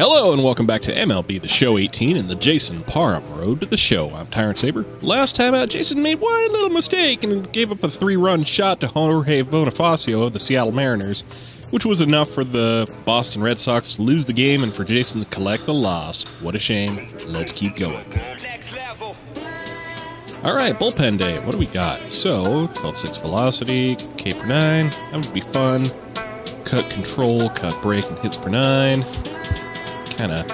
Hello and welcome back to MLB The Show 18 and the Jason Parham Road to the Show. I'm Tyrant Saber. Last time out, Jason made one little mistake and gave up a 3-run shot to Jorge Bonifacio of the Seattle Mariners, which was enough for the Boston Red Sox to lose the game and for Jason to collect the loss. What a shame. Let's keep going. Alright, bullpen day. What do we got? So, 12-6 velocity, K per 9. That would be fun. Cut control, cut break, and hits per 9. Kind of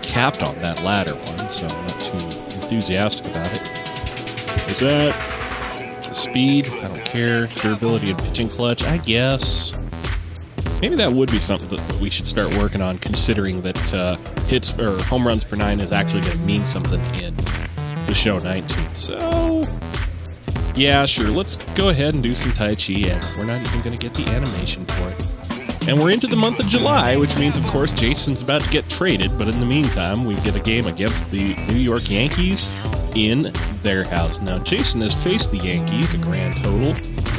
capped on that latter one, so I'm not too enthusiastic about it. Is that the speed? I don't care. Durability and pitching clutch? I guess. Maybe that would be something that we should start working on, considering that hits or home runs per 9 is actually going to mean something in the Show 19. So, yeah, sure. Let's go ahead and do some Tai Chi, and we're not even going to get the animation for it. And we're into the month of July, which means, of course, Jason's about to get traded. But in the meantime, we get a game against the New York Yankees in their house. Now, Jason has faced the Yankees a grand total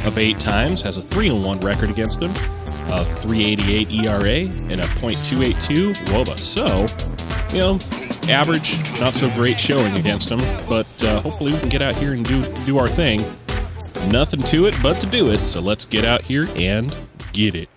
of 8 times, has a 3-1 record against them, a 3.88 ERA, and a .282 WOBA. So, you know, average, not so great showing against them. But hopefully we can get out here and do our thing. Nothing to it but to do it. So let's get out here and get it.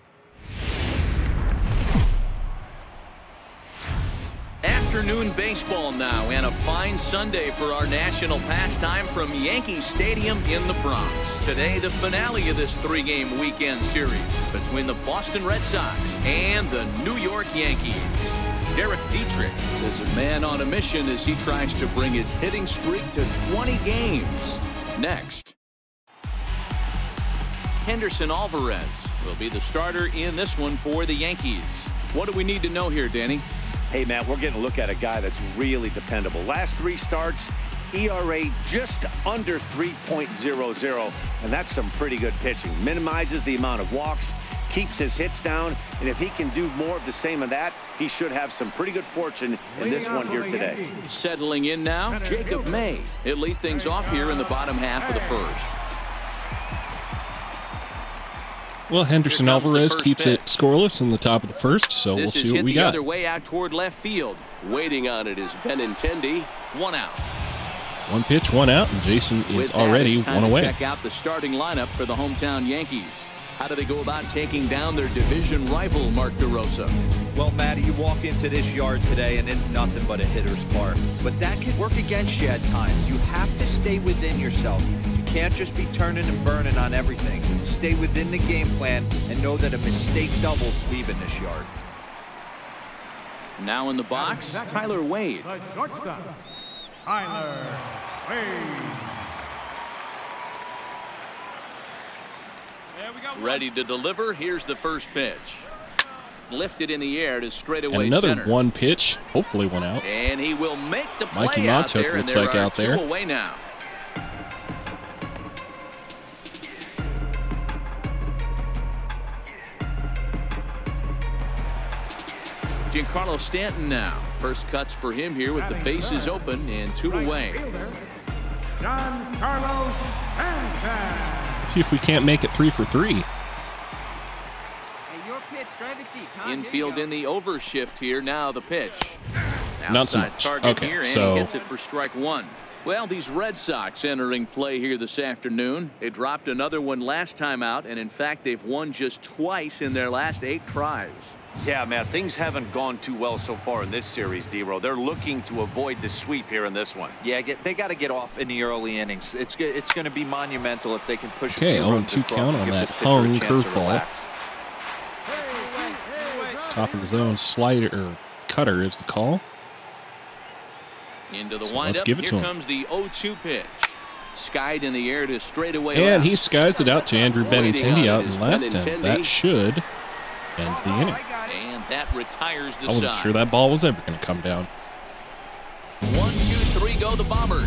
Afternoon baseball now, and a fine Sunday for our national pastime from Yankee Stadium in the Bronx. Today, the finale of this 3-game weekend series between the Boston Red Sox and the New York Yankees. Derek Dietrich is a man on a mission as he tries to bring his hitting streak to 20 games. Next, Henderson Alvarez will be the starter in this one for the Yankees. What do we need to know here, Danny? Hey, Matt, we're getting a look at a guy that's really dependable. Last 3 starts, ERA just under 3.00, and that's some pretty good pitching. Minimizes the amount of walks, keeps his hits down, and if he can do more of the same of that, he should have some pretty good fortune in this one here today. Settling in now, Jacob May. He'll lead things off here in the bottom half of the first. Well, Henderson Alvarez keeps it scoreless in the top of the first, so we'll see what we got. The other way out toward left field. Waiting on it is Benintendi. 1 out. 1 pitch, 1 out, and Jason is already 1 away. Check out the starting lineup for the hometown Yankees. How do they go about taking down their division rival, Mark DeRosa? Well, Matty, you walk into this yard today and it's nothing but a hitter's park. But that can work against you at times. You have to stay within yourself. You can't just be turning and burning on everything. Stay within the game plan and know that a mistake doubles leaving this yard. Now in the box, Tyler Wade. The shortstop, Tyler Wade. Ready to deliver. Here's the first pitch. Lifted in the air to straightaway and another center. 1 pitch, hopefully 1 out. And he will make the play Mikey out Montook there. looks like out there. 2 away now. Giancarlo Stanton now. First cuts for him here with the bases open and 2 away. Giancarlo Stanton. Let's see if we can't make it 3 for 3. Infield in the overshift here. Now the pitch. Not so Outside much. target Okay, here, and so he gets it for strike 1. Well, these Red Sox entering play here this afternoon. They dropped another one last time out, and in fact, they've won just twice in their last 8 tries. Yeah, Matt, things haven't gone too well so far in this series, D-Row. They're looking to avoid the sweep here in this one. Yeah, they got to get off in the early innings. It's going to be monumental if they can push. Okay, 0-2 count on that hung curveball. Top of the zone slider or cutter is the call. Into the So windup. let's give it to Here him. comes the 0-2 pitch. Skied in the air to straightaway. And left. he skies it out to Andrew Waiting on Benintendi it out is and left, and Benintendi. that should end the inning. And that retires the I wasn't side. sure that ball was ever going to come down. 1, 2, 3 go the Bombers.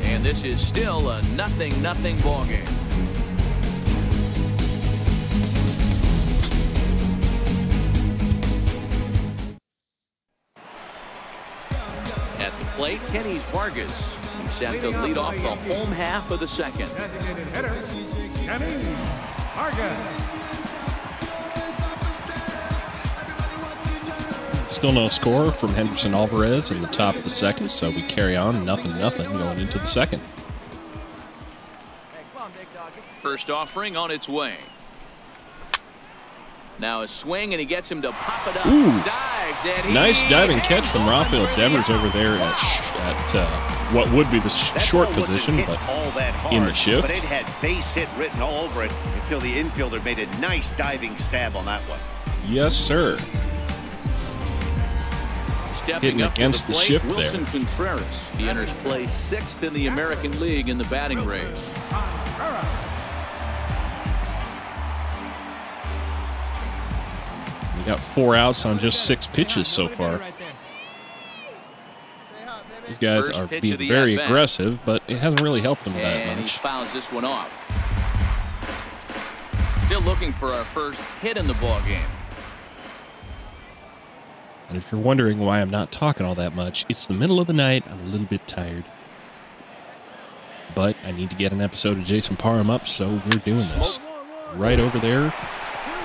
And this is still a 0-0 ball game. At the plate, Kenny Vargas. He's set to lead off the home half of the second. Designated hitter, Kenny Vargas. Still no score from Henderson Alvarez in the top of the second, so we carry on 0-0 going into the second. First offering on its way. Now a swing, and he gets him to pop it up. Ooh. Dives, and he Nice diving catch from Rafael Devers over there at what would be the short position, but all that hard, in the shift. But it had base hit written all over it until the infielder made a nice diving stab on that one. Yes, sir. Stepping Hitting up against to the plate, shift Wilson there. Contreras. He enters play 6th in the American League in the batting race. We got 4 outs on just 6 pitches so far. These guys First are pitch being of the very at-bat. aggressive, but it hasn't really helped them that And he much. fouls this one off. Still looking for our first hit in the ball game. And if you're wondering why I'm not talking all that much, it's the middle of the night. I'm a little bit tired. But I need to get an episode of Jason Parham up, so we're doing this. Right over there,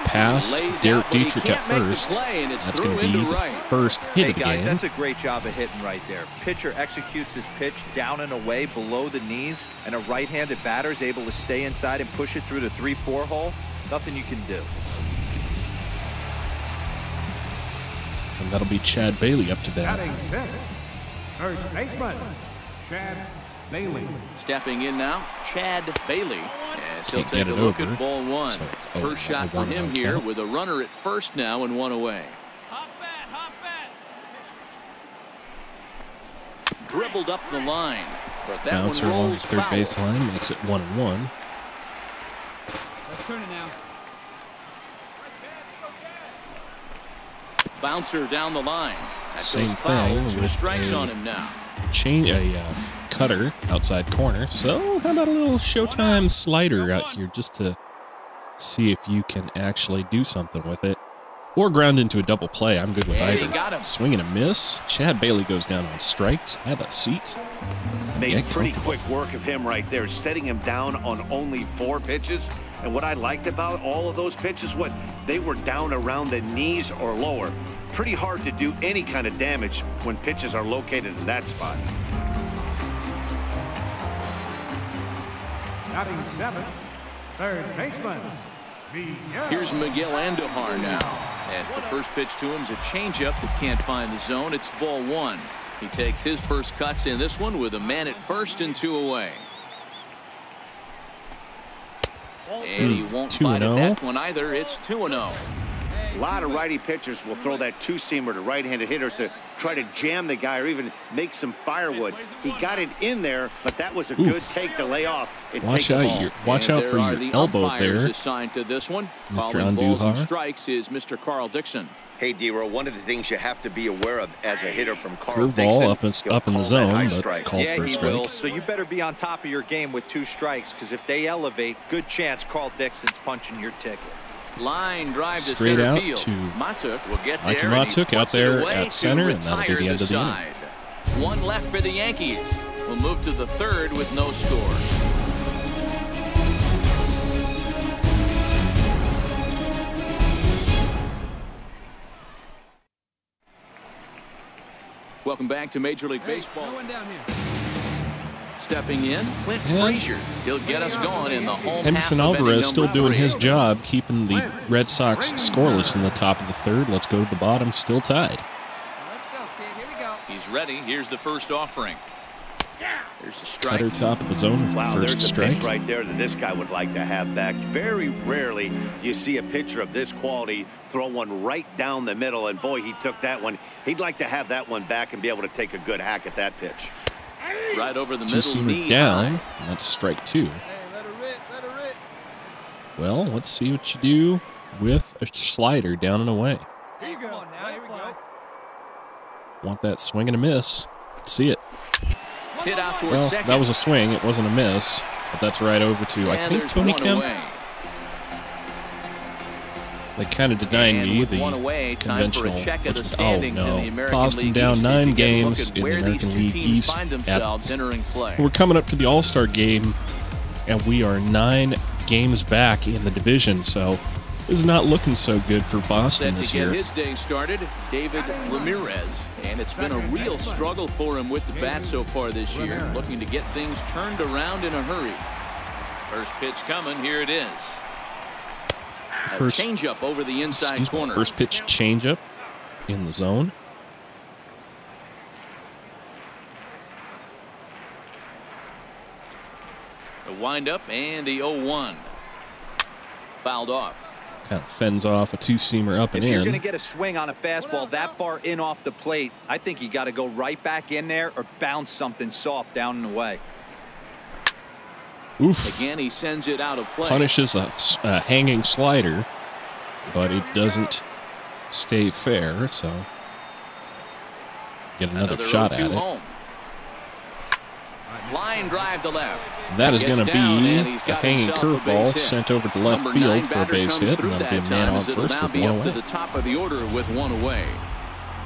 past Derek Dietrich at first. That's going to be the first hit of the guys, game. that's a great job of hitting right there. Pitcher executes his pitch down and away below the knees, and a right-handed batter is able to stay inside and push it through the 3-4 hole. Nothing you can do. And that'll be Chad Bailey up to bat. Batting fifth, first baseman, Chad Bailey. Stepping in now, Chad Bailey. As he'll Can't take get a it look over, at ball one. so it's First shot for 1-1 him here count. with a runner at first now and 1 away. Dribbled up the line, but that Bouncer one along the rolls third foul. baseline makes it 1-1. Let's turn it now. Bouncer down the line. That Same goes foul. thing 2 with strikes a on him now. Change a cutter outside corner. So how about a little Showtime slider out here just to see if you can actually do something with it, or ground into a double play. I'm good with And he got either. him. Swing and a miss. Chad Bailey goes down on strikes. Have a seat. Made Get pretty comfortable. quick work of him right there, setting him down on only 4 pitches. And what I liked about all of those pitches, they were down around the knees or lower. Pretty hard to do any kind of damage when pitches are located in that spot. Batting seventh, third baseman, Miguel. Here's Miguel Andujar now. As the first pitch to him is a changeup that can't find the zone. It's ball 1. He takes his first cuts in this one with a man at first and 2 away. And he won't bite at 2-0. that one either. It's 2-0. A lot of righty pitchers will throw that 2-seamer to right-handed hitters to try to jam the guy or even make some firewood. He got it in there, but that was a good take to lay off and Watch take the out, ball. watch And out there for are your the elbow umpires there, assigned to this one. Mr. Calling balls and Andujar. strikes is Mr. Carl Dixon. Hey, D-Row, one of the things you have to be aware of as a hitter from Carl Dixon. Curveball up in the he'll call that zone, high but strike. called Yeah, for a he strike. will. So you better be on top of your game with 2 strikes, because if they elevate, good chance Carl Dixon's punching your ticket. Line drive to Straight center out field. to Matuk will get Mikey there. And he Matuk out puts it there away at to center, and that'll be retire the end of the inning. side. 1 left for the Yankees. We'll move to the 3rd with no scores. Welcome back to Major League Baseball. No one down here. Stepping in, Clint Yeah. Frazier. He'll get us going in the home Henderson half of inning Alvarez still number doing 3. his job, keeping the Red Sox scoreless in the top of the 3rd. Let's go to the bottom, still tied. Let's go, kid. Here we go. He's ready. Here's the first offering. There's a strike. Cutter top of the zone is the Wow, first there's a strike. pitch right there that this guy would like to have back. Very rarely do you see a pitcher of this quality throw one right down the middle, and boy, he took that one. He'd like to have that one back and be able to take a good hack at that pitch. Right over the middle, 2-seamer knee down, high. and that's strike 2. Hey, let her rip. Let her rip. Well, let's see what you do with a slider down and away. Here you go. Come on now. Here we go. Want that swing and a miss. Let's see it. Hit out towards Well, second. that was a swing. It wasn't a miss. But that's right over to, I And think, there's Tony one Kemp. away. They kind of denied And me with the one away, time for a conventional. check of the oh standings in the no! American Boston League down East. 9 You get a look games at in the where these American 2 League teams East. find themselves entering play. We're coming up to the All-Star game, and we are 9 games back in the division. So is not looking so good for Boston Set this to get year. his day started, David Ramirez. And it's been a real struggle for him with the bat so far this year. Looking to get things turned around in a hurry. First pitch coming. Here it is. First changeup over the inside corner. First pitch changeup in the zone. The windup and the 0-1. Fouled off. Kind of fends off a two-seamer up and If in. you're going to get a swing on a fastball that far in off the plate, I think you got to go right back in there or bounce something soft down and away. Oof. Again, he sends it out of play. Punishes a hanging slider, but it doesn't stay fair, so get another shot at it. Home. Line drive to left. That is going to be a hanging himself a curveball base hit. sent over to left Number field 9 for a batter base comes hit, through and that'll be a that man time on as it'll first now with be one up to away. the top of the order with one away.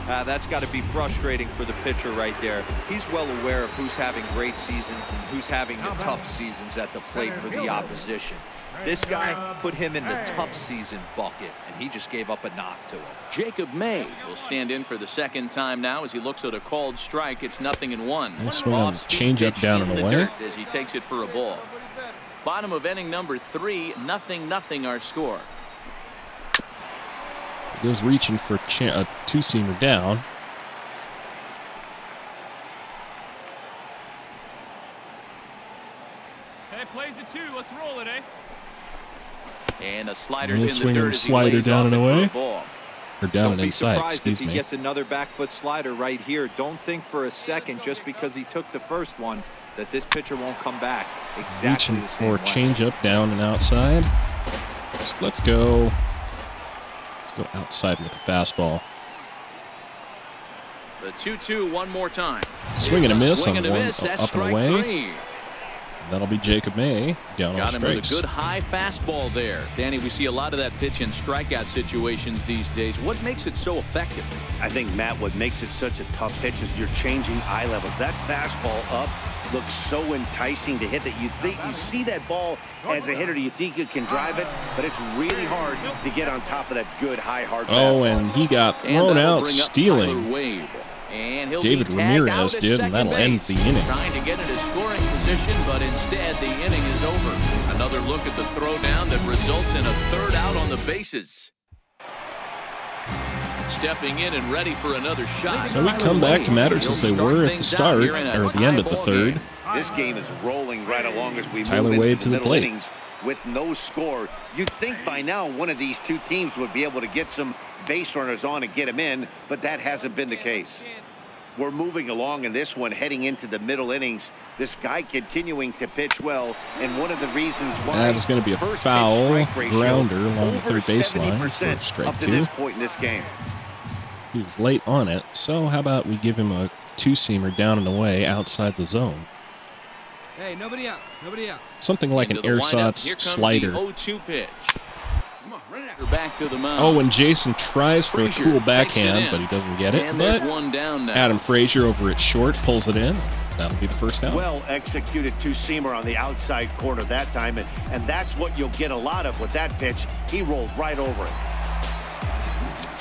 That's got to be frustrating for the pitcher right there. He's well aware of who's having great seasons and who's having the tough seasons at the plate for the opposition. This guy put him in the tough season bucket, and he just gave up a knock to him. Jacob May will stand in for the second time now as he looks at a called strike. It's 0-1. Nice swing on the changeup down and away. As he takes it for a ball. Bottom of inning number 3, 0-0 our score. He goes reaching for a two-seamer down. Hey, plays it 2. Let's roll it, eh? And a slider's Really in the swinging dirt the as he slider lays down off and it for away. a ball. Or down Don't and be inside, surprised excuse if he me. gets another back foot slider right here. Don't think for a second just because he took the first one that this pitcher won't come back. Exactly Reaching the for a same way. changeup down and outside. So let's go outside with the fastball. The 2-2 one more time. Swing and a miss Swing on and a one miss. That's up and strike away. 3. That'll be Jacob May down on Got him with strikes. a good high fastball there. Danny, we see a lot of that pitch in strikeout situations these days. What makes it so effective? I think, Matt, what makes it such a tough pitch is you're changing eye levels. That fastball up looks so enticing to hit that you think you see that ball as a hitter, you think you can drive it, but it's really hard to get on top of that good high hard fastball. Oh, and he got thrown out stealing. And he'll David be tagged Ramirez out at did, and that'll second end base. the inning. Trying to get into scoring position, but instead the inning is over. Another look at the throwdown that results in a third out on the bases. Stepping in and ready for another shot. So we come back to matters as they were at the start, or at the end of the third. This game is rolling right along as we Tyler move Wade into to the middle plate. innings with no score. You'd think by now one of these two teams would be able to get some base runners on and get them in, but that hasn't been the case. We're moving along in this one, heading into the middle innings. This guy continuing to pitch well, and one of the reasons why That is going to be a first foul pitch strike ratio grounder along the over third baseline for 70% strike up to 2. this point in this game. He was late on it, so how about we give him a two-seamer down and away outside the zone. Hey, nobody out. Nobody out. Something like an Into the windup. ersatz Here comes slider. The 0-2 pitch. Back to the mound. Oh, and Jason tries for a Frazier cool takes it backhand, in. but he doesn't get it. And But there's one down now. Adam Frazier over at short pulls it in. That'll be the first out. Well executed two-seamer on the outside corner that time, and that's what you'll get a lot of with that pitch. He rolled right over it.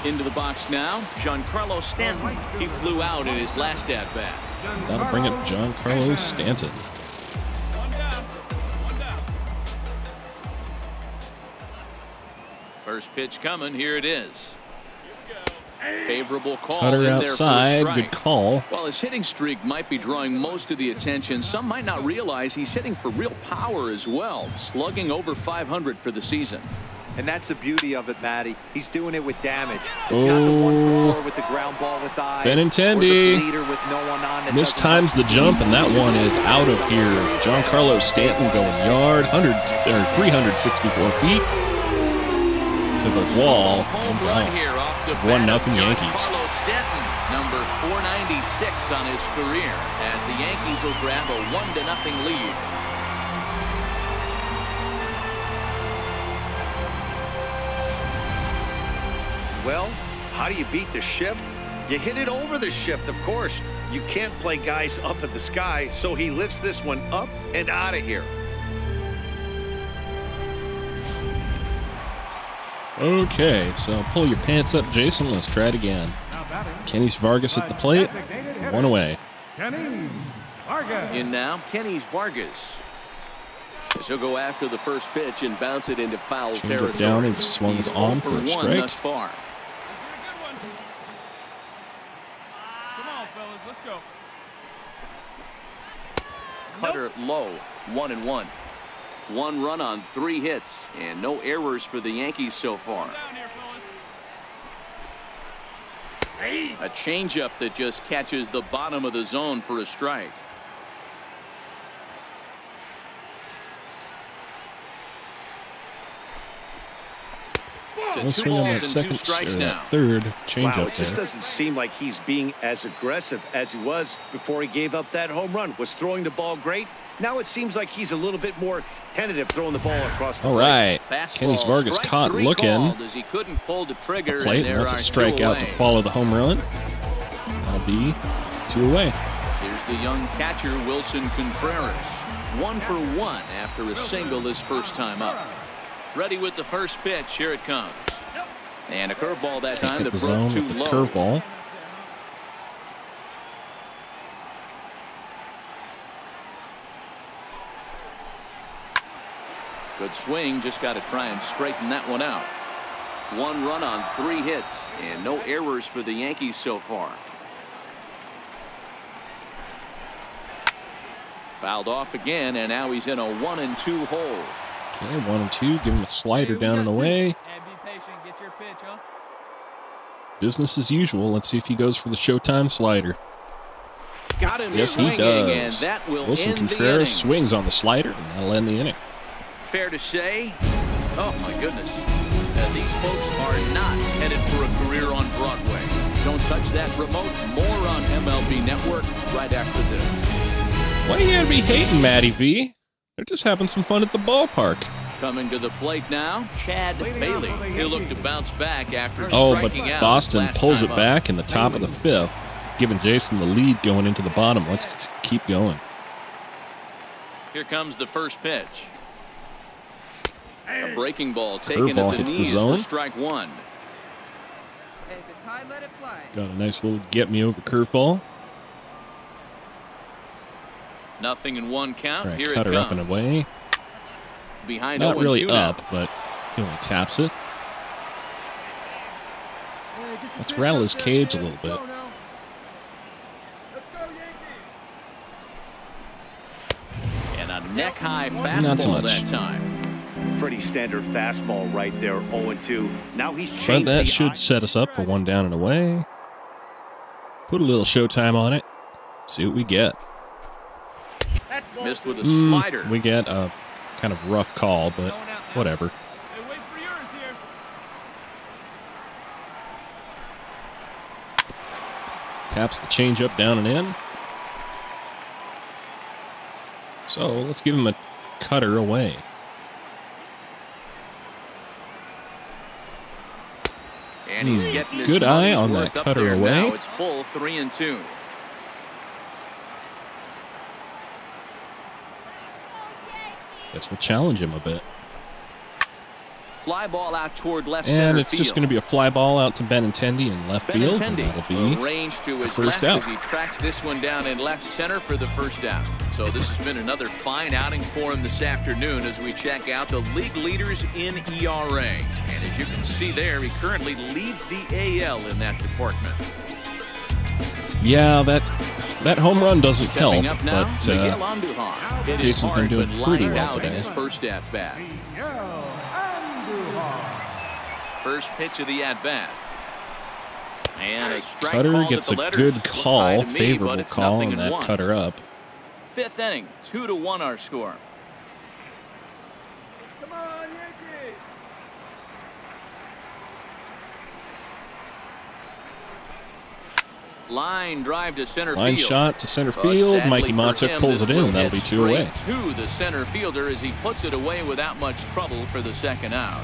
Into the box now, Giancarlo Stanton. He flew out in his last at-bat. That'll bring up Giancarlo Stanton. One down. One down. First pitch coming. Here it is. Favorable call. Cutter in there for a outside. strike. Good call. While his hitting streak might be drawing most of the attention, some might not realize he's hitting for real power as well, slugging over 500 for the season. And that's the beauty of it, Matty. He's doing it with damage. It's not the one before with the ground ball with eyes. Benintendi or the bleeder with no one on that mistimes the jump, and that one is out of here. Giancarlo Stanton going yard, 364 feet to the wall. Home run here off the It's bat 1-0 of Yankees. Giancarlo Stanton, number 496 on his career, as the Yankees will grab a 1-0 lead. Well, how do you beat the shift? You hit it over the shift, of course. You can't play guys up at the sky, so he lifts this one up and out of here. Okay, so pull your pants up, Jason. Let's try it again. Kenny's Vargas at the plate. One away. Kenny Vargas. In now, Kenny's Vargas. He'll go after the first pitch and bounce it into foul Change territory. it down and just swung it on for a 1 strike. thus far. Come on, fellas, let's go. Cutter low, 1-1. 1 run on 3 hits, and no errors for the Yankees so far. Down here, fellas. A changeup that just catches the bottom of the zone for a strike. No Two swing on balls that and 2 second, strikes or now. that third changeup Wow, it just there. doesn't seem like he's being as aggressive as he was before he gave up that home run. Was throwing the ball great. Now it seems like he's a little bit more tentative throwing the ball across the All plate. right, Fastball, Kenny's Vargas strike caught 3 looking. called as he couldn't pull the trigger, Plate, and there and that's a are 2 strikeout to away. follow the home run. That'll be 2 away. Here's the young catcher, Wilson Contreras. 1 for 1 after a single his first time up. Ready with the first pitch. Here it comes. And a curveball that time Hit that the broke zone too with the low. curveball. Good swing, just got to try and straighten that one out. 1 run on 3 hits, and no errors for the Yankees so far. Fouled off again, and now he's in a 1-2 hole. Okay, 1-2. Give him a slider down and away. And be patient. Get your pitch, huh? Business as usual. Let's see if he goes for the Showtime slider. Got him Yes, he swinging, and does. that will Wilson end the Contreras inning. swings on the slider, and that'll end the inning. Fair to say, oh my goodness, these folks are not headed for a career on Broadway. Don't touch that remote. More on MLB Network right after this. Why you gotta be hating, Matty V? They're just having some fun at the ballpark. Coming to the plate now, Chad Bailey. He'll look to bounce back after Oh, but striking out Boston last pulls time it up. back in the top of the 5th, giving Jason the lead going into the bottom. Let's keep going. Here comes the first pitch. A breaking ball taken Curveball at the hits the knees zone. for strike 1. If it's high, let it fly. Got a nice little get-me-over curveball. 0-1 count. Try and Here cut it her up and comes. away. Behind Not 0-2 really now. up, but he only taps it. Let's rattle his cage a little bit. And a neck-high Not so fastball much. that time. Pretty standard fastball right there, 0-2. Now he's But changed that the should set us up for 1 down and away. Put a little Showtime on it. See what we get. Missed with a slider. We get a kind of rough call, but whatever. Hey, wait for yours here. Taps the changeup down and in. So let's give him a cutter away. And he's getting his Good eye money's on worth that up cutter there away. Now it's full 3-2. Guess we'll challenge him a bit. Fly ball out toward left And center it's field. just going to be a fly ball out to Benintendi in left field. And Benintendi that'll be range to his first left out. as he tracks this one down in left center for the first out. So this has been another fine outing for him this afternoon as we check out the league leaders in ERA. And as you can see there, he currently leads the AL in that department. Yeah, that home run doesn't help, Stepping up now, but Miguel Andujar. Hit it Jason's been hard, doing but pretty lined well out in today. his first at bat. Miguel Andujar. First pitch of the at bat. And a strike cutter called gets at a the letters. good Looked call, high to me, but favorable it's call on 0-1. that cutter up. 5th inning, 2-1 our score. Come on, Yankees! Line drive to center Line field. shot to center But field. sadly Mikey for Montek him, pulls this it will in. That'll hit be 2 away. straight to the center fielder as he puts it away without much trouble for the second out.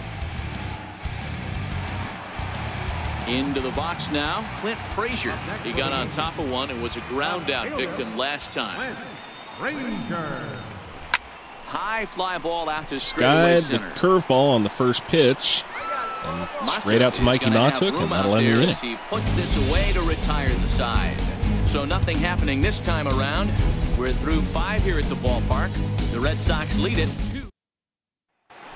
Into the box now, Clint Frazier. He got on top of one and was a ground out victim last time. Clint Frazier. High fly ball out to straightaway Skied the center. curveball on the first pitch. And straight out to Mikey Matuk, and that'll end the inning. He puts this away to retire the side. So nothing happening this time around. We're through 5 here at the ballpark. The Red Sox lead it 2.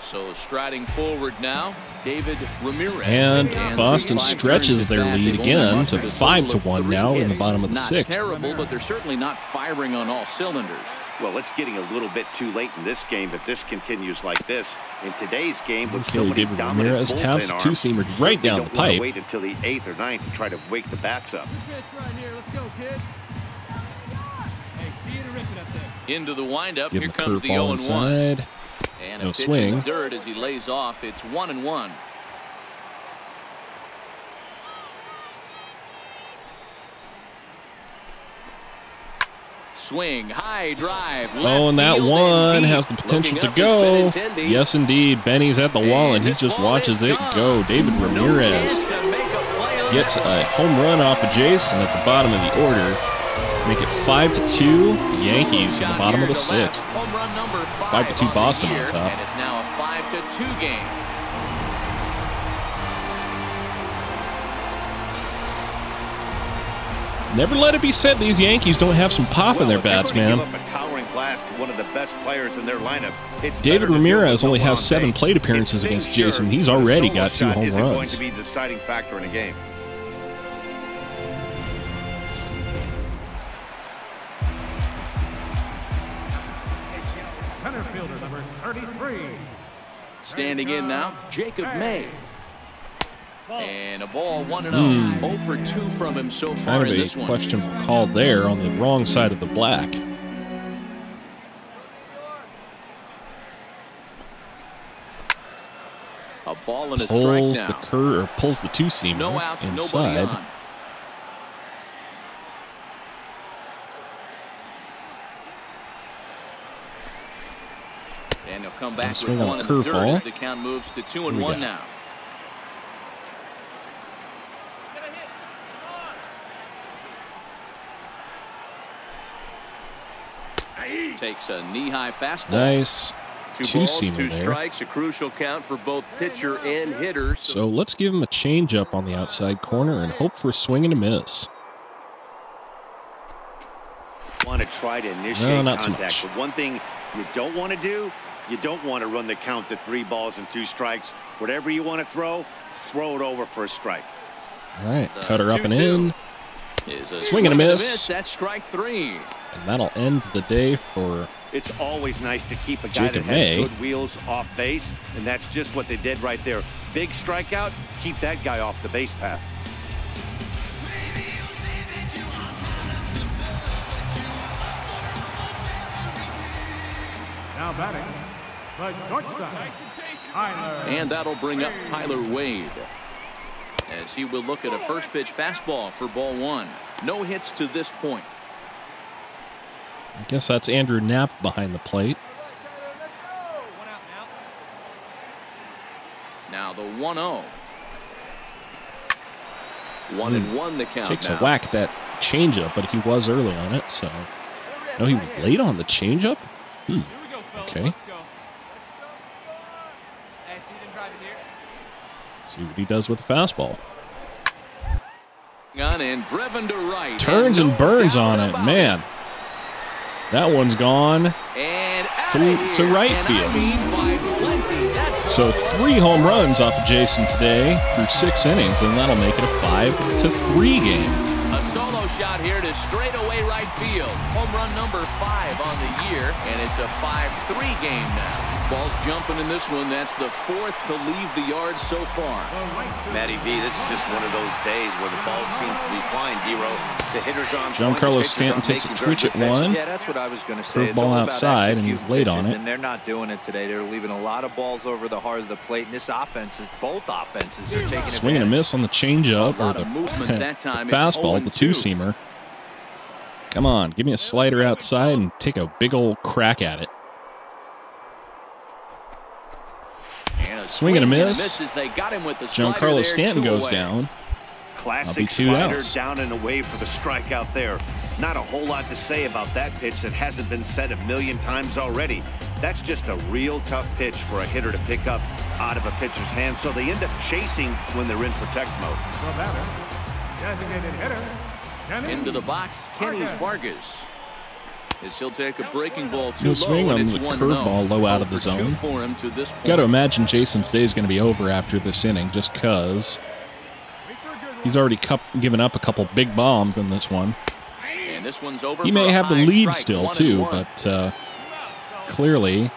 So striding forward now, David Ramirez. And Boston stretches their lead again to 5-1 now in the bottom of the 6th. Not terrible, but they're certainly not firing on all cylinders. Well, it's getting a little bit too late in this game if this continues like this. In today's game, with so many David dominant Ramirez taps bullpen two-seamer arms, right down the don't wanna pipe. wait until the 8th or 9th to try to wake the bats up. Into the windup. Give Here him a comes the curveball 0-1. inside. And No a pitch swing. in the dirt as he lays off. It's 1-1. Swing, high drive. Oh, and that one has the potential to go. Yes, indeed. Benny's at the wall, and he just watches it go. David Ramirez gets a home run off of Jason at the bottom of the order. Make it 5-2 Yankees in the bottom of the 6th. 5-2 Boston on top. And it's now a 5-2 game. Never let it be said these Yankees don't have some pop in their bats, man. One of the best players in their lineup. David Ramirez only has 7 plate appearances against Jason. He's already got 2 home going runs. to be the deciding factor in a game. Center fielder number 33. Standing in now, Jacob May. And a ball 1-0. 0 for 2 from him so far Kind in of this a one. questionable call there on the wrong side of the black. A ball and a Pulls strike the now. pulls the two-seamer No outs, nobody inside. on. And he'll come back with swing on one the in the dirt curveball. as the count moves to we 2-1 got? now. Takes a knee-high fastball. Nice Two balls, two-seamer two there. strikes, a crucial count for both pitcher and hitter. So let's give him a changeup on the outside corner and hope for a swing and a miss. Want to try to initiate No, not so contact. much. But one thing you don't want to do, you don't want to run the count to 3 balls and 2 strikes. Whatever you want to throw it over for a strike. All right, cutter up and in. Is a Swing and a miss. That's strike 3. And that'll end the day for It's always nice to keep a guy Jacob that May. has good wheels off base, and that's just what they did right there. Big strikeout, keep that guy off the base path. Now batting, the shortstop, Tyler. And that'll bring up Tyler Wade, as he will look at a first pitch fastball for ball 1. No hits to this point. I guess that's Andrew Knapp behind the plate. Now the 1-0. 1-1 the count. Takes now. a whack that changeup, but he was early on it, so no, he was late on the changeup. Here we go, fellas. Okay. Let's go. Hey, see them driving here. See what he does with the fastball. On and driven to right. Turns and burns on it, man. That one's gone And to right field. So 3 home runs off of Jason today through 6 innings, and that'll make it a 5-3 game. A solo shot here to straightaway right field. Home run number 5 on the year, and it's a 5-3 game now. Ball's jumping in this one. That's the 4th to leave the yard so far. Matty V, this is just one of those days where the ball seems to be flying, Dero. The hitter's on point, Giancarlo the pitcher's Stanton on takes a making twitch very at good pitches. 1. Yeah, that's what I was going to say. It's Curveball all about outside, and he was executing late on pitches, it. And they're not doing it today. They're leaving a lot of balls over the heart of the plate. And this offense, both offenses are taking Swing and a miss on the changeup, A or lot the, of movement that time. the It's fastball, the 0-2. two-seamer. Come on, give me a slider outside and take a big old crack at it. And a Swing and a miss. misses. They got him with the slider Giancarlo there, Stanton 2 goes away. down. Classic 2 slider outs. down and away for the strikeout there. Not a whole lot to say about that pitch that hasn't been said a million times already. That's just a real tough pitch for a hitter to pick up out of a pitcher's hand, so they end up chasing when they're in protect mode. The batter, designated hitter, Kenny Into the box, Kenny Vargas. As he'll take a breaking ball too No low, swing and on it's the 1-0. curveball low out of the 0 for 2 zone. for him to this point. Got to imagine Jason's day is going to be over after this inning, just because he's already given up a couple big bombs in this one. And this one's over. He for may a have the high lead strike, still, too, 1-1. but clearly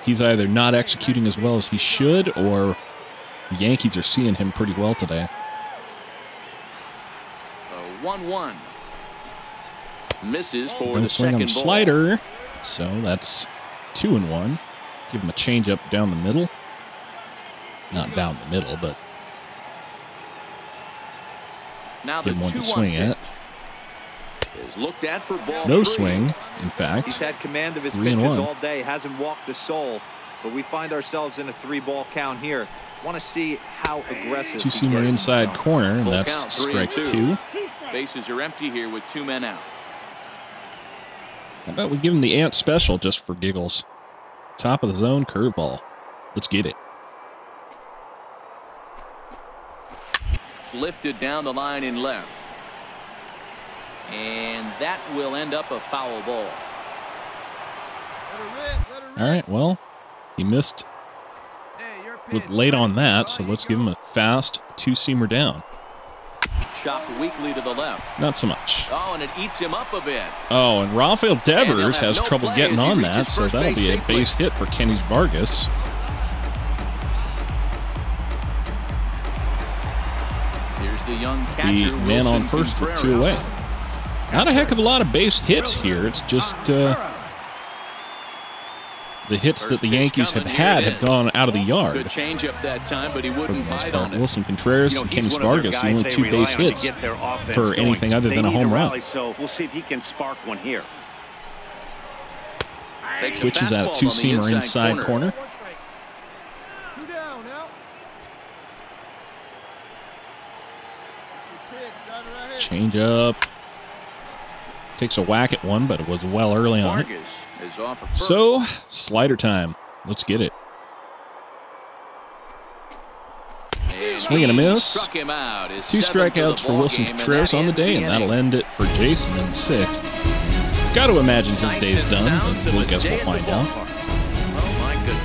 he's either not executing as well as he should, or the Yankees are seeing him pretty well today. 1-1. Misses for No the swing on second the ball. slider, so that's 2-1. Give him a changeup down the middle. Not down the middle, but Now give the him one to 2-1 swing pitch at. is looked at for ball No 3. swing, in fact. He's had command of his 3-1. pitches all day, hasn't walked a soul, but we find ourselves in a 3-ball count here. Want to see how aggressive. he Two-seamer gets. inside corner, and Full that's count, strike 3-2. 2. Bases are empty here with 2 men out. How about we give him the Ant special just for giggles? Top of the zone curveball. Let's get it. Lifted down the line in left. And that will end up a foul ball. All right, well, he missed. Was late on that, so let's give him a fast two-seamer down. Chopped weakly to the left. Not so much. Oh, and it eats him up a bit. Oh, and Rafael Devers have has no trouble play getting as he on reaches that, so first that'll base be a safely. base hit for Kenny Vargas. Here's the young The catcher, man on Wilson first with 2 Contreras. away. Not a heck of a lot of base hits here. It's just the hits that the Yankees have had have gone out of the Good yard. change up that time, but he For the wouldn't most bite part, on it. Wilson Contreras and Kenny He's one of their Vargas, the guys only they 2 rely base on to hits get their offense for going. anything other They than a need home run. rally, so we'll see if he can spark one here. Takes a Switches out fastball a two-seamer on the inside corner. 2 down now. Change up. Takes a whack at one, but it was well early on it. Vargas is off of first. So, slider time. Let's get it. And Swing and a he miss. struck him out. His 2 seventh of the strikeouts for ball Wilson game, and Contreras that on the ends day, and that'll inning. end it for Jason in the 6th. Got to imagine his Sights day's and done, sounds but of we'll a guess day we'll at the find out. ballpark. Oh my goodness.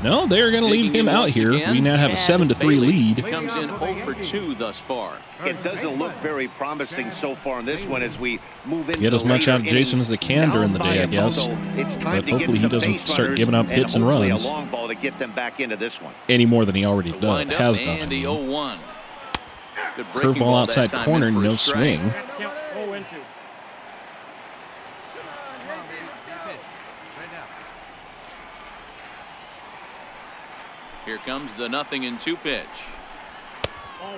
No, they're going to leave Digging him in out once here. again, We now have a Chad 7-3 Bailey. lead. He comes in 0 for 2 thus far. It doesn't look very promising so far in this one as we move into Get as the much later out of Jason innings. as they can during the Down day, by I a guess. bundle. It's time But to get hopefully he some doesn't base start runners giving up hits and hopefully runs a long ball to get them back into this one. any more than he already The wind up has done. and I the mean. 0-1. Good breaking Curveball ball outside that time corner, in for a no strike. swing. Count 0-2. Here comes the 0-2 pitch.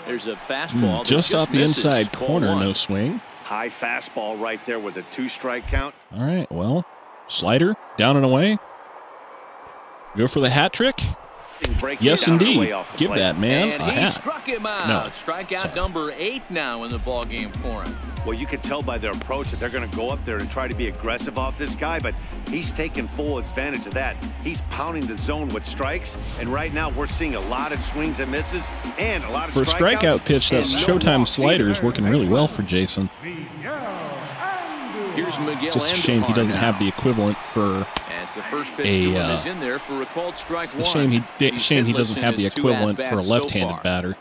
There's a fastball that Just off the misses. inside Ball corner, 1. no swing. High fastball right there with a 2-strike count. All right, well, slider, down and away. Go for the hat trick? Break Yes, down and away indeed. off the Give plate. that man And a he hat. struck him out. No. Strikeout Sorry. number 8 now in the ball game for him. Well, you can tell by their approach that they're going to go up there and try to be aggressive off this guy, but he's taking full advantage of that. He's pounding the zone with strikes, and right now we're seeing a lot of swings and misses and a lot of For a strikeouts strikeout pitch, that and no Showtime walks slider either. is working really well for Jason. Here's Miguel Just a shame he Andujar doesn't now. have the equivalent for. As the first pitch a, to him is in there for a called strike It's a 1. shame He's he hitless doesn't in have the his 2 equivalent for a at-bats so left-handed far. batter.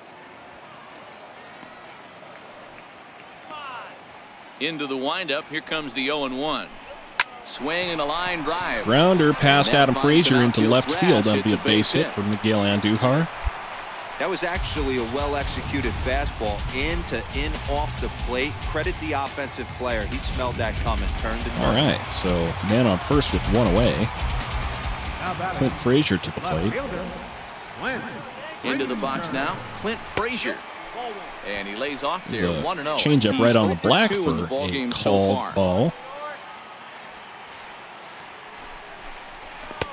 Into the windup. Here comes the 0-1. Swing and a line drive. Grounder past And that Adam finds Frazier an into outfield left grass. field. That'll be a It's base hit for Miguel Andujar. That was actually a well-executed fastball in off the plate. Credit the offensive player. He smelled that coming, turned and All turned. right, so man on first with 1 away. Clint Frazier to the plate. Into the box now. Clint Frazier. And he lays off there. There's a 1-0. changeup right on the He's 0 black 2 in the for ball a game so far. called ball.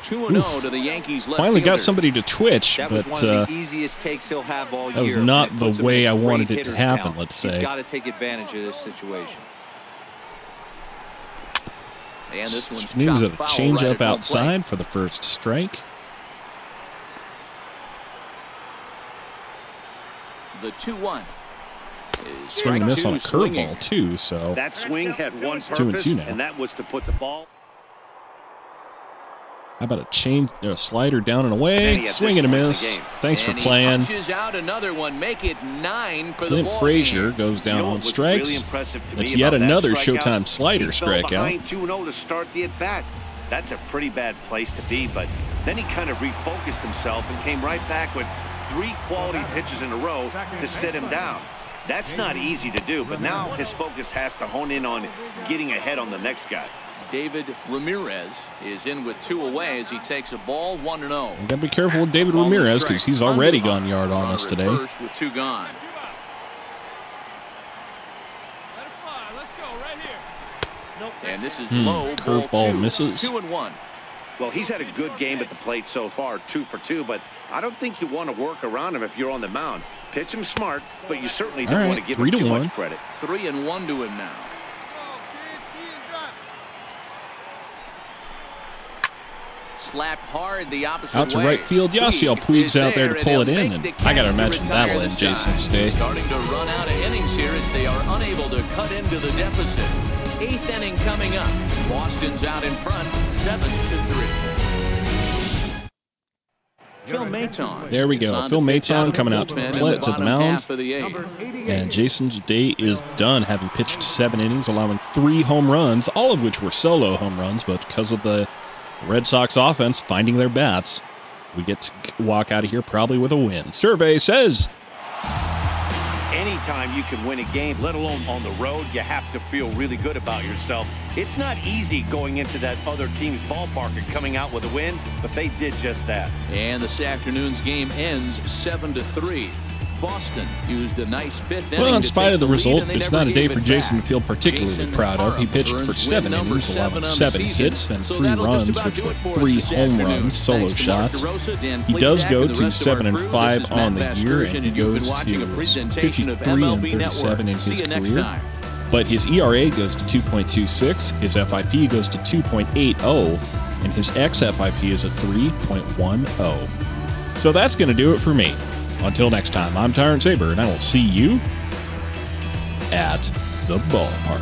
2-0 to the Yankees left Finally got fielder. somebody to twitch, That but was one of the easiest takes he'll have all that was year. not It the puts him way in I great wanted it to hitter's happen, count. let's say. He's got to take advantage of this situation. And this one's Swings chopped a foul change right up at home outside plate. for the first strike. The 2-1. Swing and a miss on a curveball too, so That swing had one it's 2-2 purpose, now. and that was to put the ball. How about a slider down and away? Many at Swing this and a point in the miss. game. Thanks for And he playing. punches out another one, make it 9 for the Clint ball Frazier game. goes down You know on what was strikes. really impressive to That's me yet about that another strikeout? Showtime slider He fell strikeout. behind 2-0 to start the at-bat. That's a pretty bad place to be, but then he kind of refocused himself and came right back with 3 quality pitches in a row to sit him down. That's not easy to do, but now his focus has to hone in on getting ahead on the next guy. David Ramirez is in with 2 away as he takes a ball 1-0. You gotta be careful with David Ramirez because he's already gone yard on us today. First with 2 gone. Let it fly. Let's go right here. And this is low. Curveball ball 2. misses. 2-1. Well, he's had a good game at the plate so far, 2 for 2, but I don't think you want to work around him if you're on the mound. Pitch him smart, but you certainly don't want to give him too much credit. 3-1 to him now. Slap hard the opposite Out to way. right field. Yasiel Puig's out there to pull it in, and I gotta to imagine retire that'll the end side. Jason's day. Starting to run out of innings here as they are unable to cut into the deficit. 8th inning coming up. Boston's out in front, 7-3. Phil Maton. There we go. Phil Maton coming out to the mound. And Jason's day is done, having pitched 7 innings, allowing 3 home runs, all of which were solo home runs, but because of the Red Sox offense finding their bats, we get to walk out of here probably with a win. Survey says, Anytime you can win a game, let alone on the road, you have to feel really good about yourself. It's not easy going into that other team's ballpark and coming out with a win, but they did just that. And this afternoon's game ends 7-3. Boston used a nice 5th inning. well, in to spite take of the lead, result, and they it's never not a day gave for it Jason to back. feel particularly Jason proud of. He Parham pitched for earns 7 win number innings, allowing 7 on the 7 season. hits and So 3 that'll just runs, about which do were it for us 3 this home afternoon. runs, solo Thanks to Mark shots. DeRosa, Dan He does Plesac, go and the to rest of our 7 crew. and 5 This is on Matt the year, Vasgersian, and he and you've been goes watching a to presentation of 53 and MLB 37 in Network. See his you next career. time. But his ERA goes to 2.26, his FIP goes to 2.80, and his xFIP is at 3.10. So that's going to do it for me. Until next time, I'm Tyrant Saber, and I will see you at the ballpark.